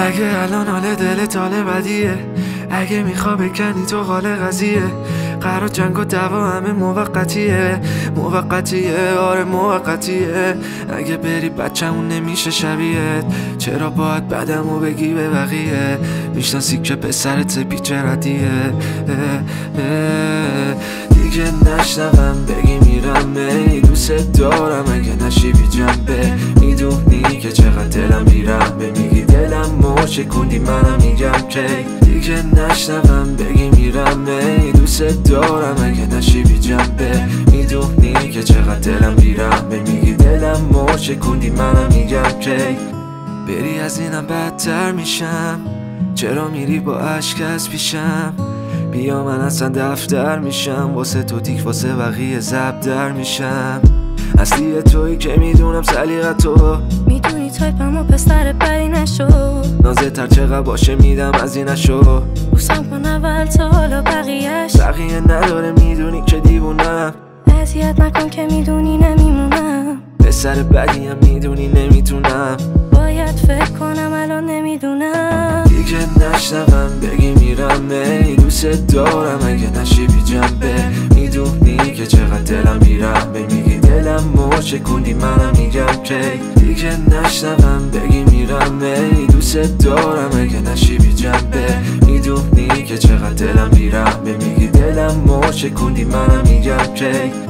اگه الان حال دلت حال بدیه، اگه میخوا بکنی تو حال قضیه، قرار جنگ و دعوا همه موقتیه، آره موقتیه. اگه بری بچه‌مون نمیشه شبیهت، چرا باید بدمو بگی به بقیه؟ میشناسی که پسرت پیچ ردیه. دیگه نشنوم بگی میرم، ای دوست دارم اگه نشی بی جنبه. میدونی که چقدر دلم بیرحمه، میگی دلم مرچه کندی منم میگم کی. دیگه نشنوم بگی میرم، ای دوست دارم اگه نشی بی جنبه. میدونی که چقدر دلم بیرحمه، میگی دلم مرچه کندی منم میگم کی. بری از اینم بدتر میشم، چرا میری با عشق از پیشم؟ بیا من اصلا دفتر میشم، واسه تو تیک واسه بقیه زب در میشم. اصلی تویی که میدونم سلیقت تو، میدونی تایپم و پسر بری نشو. نازه تر چقدر باشه میدم از این نشو. بوسم کن اول تا حالا بقیهش نداره میدونی که دیوونم. اذیت نکن که میدونی نمیمونم. پسر بدیم میدونی نمیتونم. باید فکر کنم الان نمیدونم. دیگه نشنوم بگی میرم، ای دوست دارم اگه نشی بی جنبه. میدونی که چقدر دلم بیرحمه، میگی دلم مرچه کندی منم میگم کی. دیگه نشنوم بگی میرم، ای دوست دارم اگه نشی بی جنبه. میدونی که چقدر دلم بیرحمه، میگی دلم مرچه کندی منم میگم کی.